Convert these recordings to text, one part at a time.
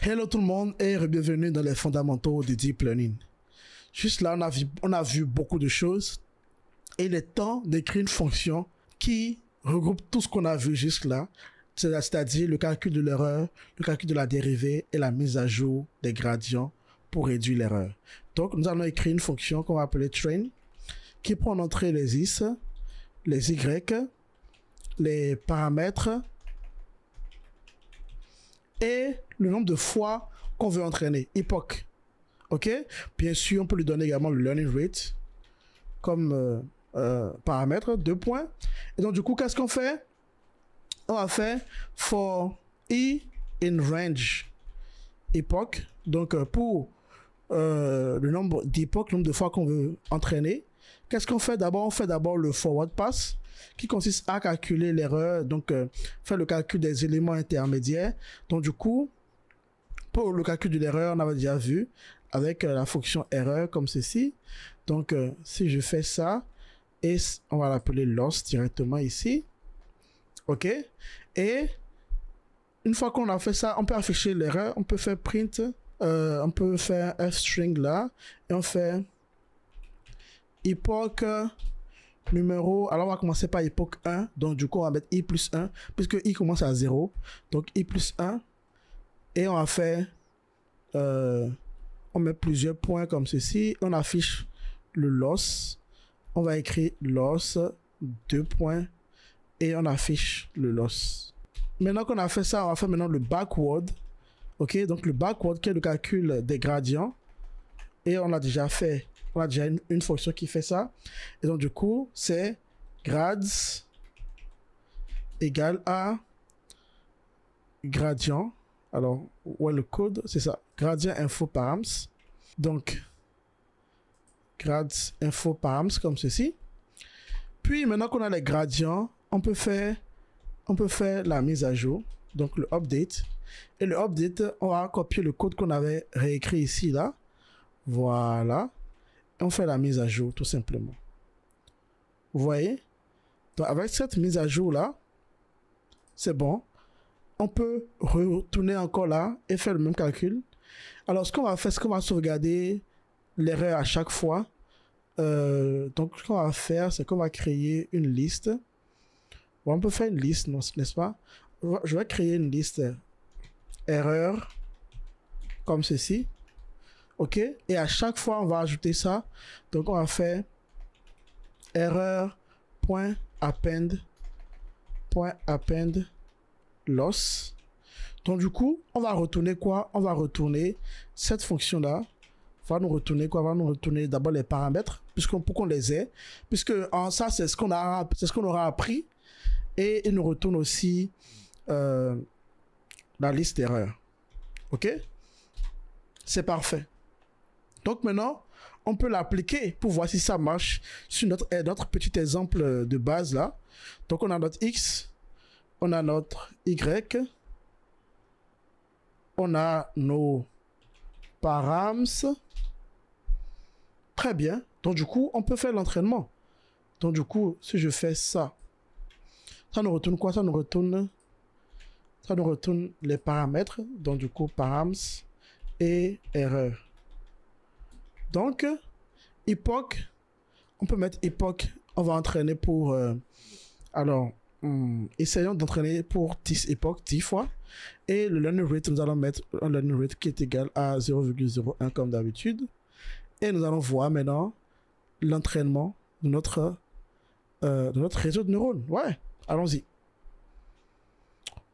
Hello tout le monde et bienvenue dans les fondamentaux du Deep Learning. Juste là, on a vu beaucoup de choses et il est temps d'écrire une fonction qui regroupe tout ce qu'on a vu jusque-là, c'est-à-dire le calcul de l'erreur, le calcul de la dérivée et la mise à jour des gradients pour réduire l'erreur. Donc, nous allons écrire une fonction qu'on va appeler train qui prend en entrée les x, les y, les paramètres et le nombre de fois qu'on veut entraîner, époque. Ok? Bien sûr, on peut lui donner également le learning rate comme paramètre, 2 points. Et donc, du coup, qu'est-ce qu'on fait? On va faire for i in range époque. Donc, pour le nombre d'époques, le nombre de fois qu'on veut entraîner. Qu'est-ce qu'on fait d'abord? On fait d'abord le forward pass qui consiste à calculer l'erreur, donc faire le calcul des éléments intermédiaires. Donc du coup, pour le calcul de l'erreur, on avait déjà vu avec la fonction erreur comme ceci. Donc si je fais ça, et on va l'appeler loss directement ici. Ok. Et une fois qu'on a fait ça, on peut afficher l'erreur, on peut faire print, on peut faire un string là, et on fait époque numéro, alors on va commencer par époque 1, donc du coup on va mettre i plus 1, puisque i commence à 0, donc i plus 1, et on va faire, on met plusieurs points comme ceci, on affiche le loss, on va écrire loss, 2 points, et on affiche le loss. Maintenant qu'on a fait ça, on va faire maintenant le backward, ok, donc le backward qui est le calcul des gradients, et on a déjà fait, on a déjà une fonction qui fait ça. Et donc, du coup, c'est grads égale à gradient. Alors, ouais, le code, c'est ça. Gradient info params. Donc, grads info params comme ceci. Puis, maintenant qu'on a les gradients, on peut faire la mise à jour. Donc, le update. Et le update, on va copier le code qu'on avait réécrit ici, là. Voilà. On fait la mise à jour tout simplement. Vous voyez? Donc avec cette mise à jour là, c'est bon. On peut retourner encore là et faire le même calcul. Alors ce qu'on va faire, c'est qu'on va sauvegarder l'erreur à chaque fois. Donc ce qu'on va faire, c'est qu'on va créer une liste. Bon, on peut faire une liste, n'est-ce pas? Je vais créer une liste erreur comme ceci. Ok, et à chaque fois on va ajouter ça. Donc on va faire erreur.append loss. Donc du coup on va retourner quoi? On va retourner cette fonction là va nous retourner quoi? Va nous retourner d'abord les paramètres pour qu'on les ait, puisque en ça c'est ce qu'on aura appris, et il nous retourne aussi la liste d'erreurs. Ok, c'est parfait. Donc maintenant, on peut l'appliquer pour voir si ça marche sur notre petit exemple de base là. Donc on a notre X, on a notre Y, on a nos params. Très bien. Donc du coup, on peut faire l'entraînement. Donc du coup, si je fais ça, ça nous retourne quoi? Ça nous retourne les paramètres. Donc du coup, params et erreur. Donc, époque, on peut mettre époque, on va entraîner pour, essayons d'entraîner pour 10 époques, 10 fois. Et le learning rate, nous allons mettre un learning rate qui est égal à 0,01 comme d'habitude. Et nous allons voir maintenant l'entraînement de notre réseau de neurones. Ouais, allons-y.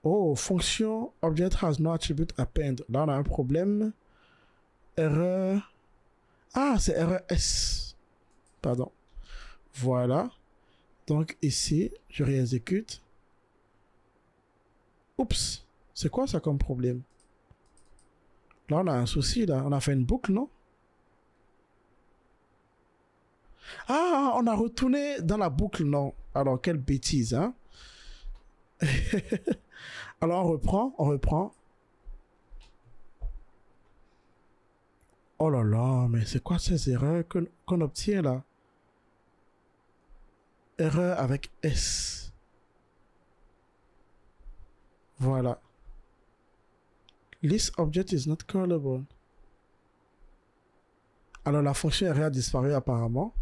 Oh, fonction object has no attribute append. Là, on a un problème. Erreur. Ah, c'est erreur S. Pardon. Voilà. Donc ici, je réexécute. Oups. C'est quoi ça comme problème? Là, on a un souci, là. On a fait une boucle, non? Ah, on a retourné dans la boucle, non? Alors, quelle bêtise, hein? Alors, on reprend. Oh là là, mais c'est quoi ces erreurs qu'on obtient là? Erreur avec S. Voilà. List object is not callable. Alors, la fonction erreur a disparu apparemment.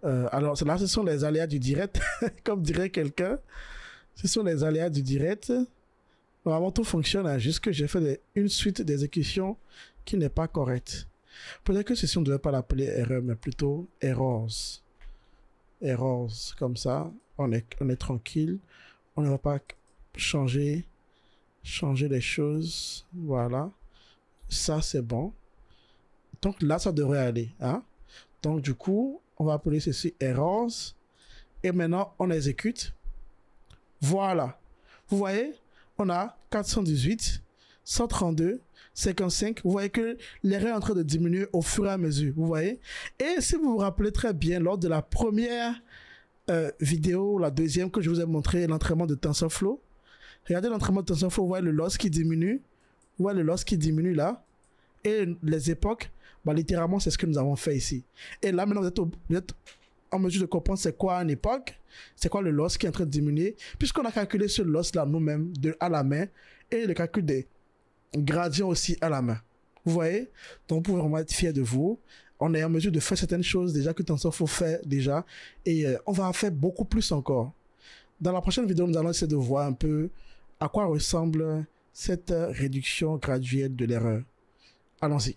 Alors, là, ce sont les aléas du direct, comme dirait quelqu'un. Ce sont les aléas du direct. Normalement, tout fonctionne, hein, juste que j'ai fait une suite d'exécution qui n'est pas correcte. Peut-être que ceci, on ne devait pas l'appeler erreur, mais plutôt errors. Errors, comme ça, on est tranquille. On ne va pas changer les choses. Voilà. Ça, c'est bon. Donc là, ça devrait aller. Hein? Donc, du coup, on va appeler ceci errors. Et maintenant, on exécute. Voilà. Vous voyez, on a 418, 132, 55. Vous voyez que l'erreur est en train de diminuer au fur et à mesure. Vous voyez. Et si vous vous rappelez très bien, lors de la première vidéo, la deuxième que je vous ai montré, l'entraînement de TensorFlow. Regardez l'entraînement de TensorFlow, vous voyez le loss qui diminue. Vous voyez le loss qui diminue là. Et les époques, bah, littéralement, c'est ce que nous avons fait ici. Et là, maintenant, vous êtes en mesure de comprendre c'est quoi une époque, c'est quoi le loss qui est en train de diminuer, puisqu'on a calculé ce loss-là nous-mêmes à la main et le calcul des gradients aussi à la main. Vous voyez? Donc, vous pouvez vraiment être fiers de vous. On est en mesure de faire certaines choses déjà que TensorFlow fait déjà et on va en faire beaucoup plus encore. Dans la prochaine vidéo, nous allons essayer de voir un peu à quoi ressemble cette réduction graduelle de l'erreur. Allons-y.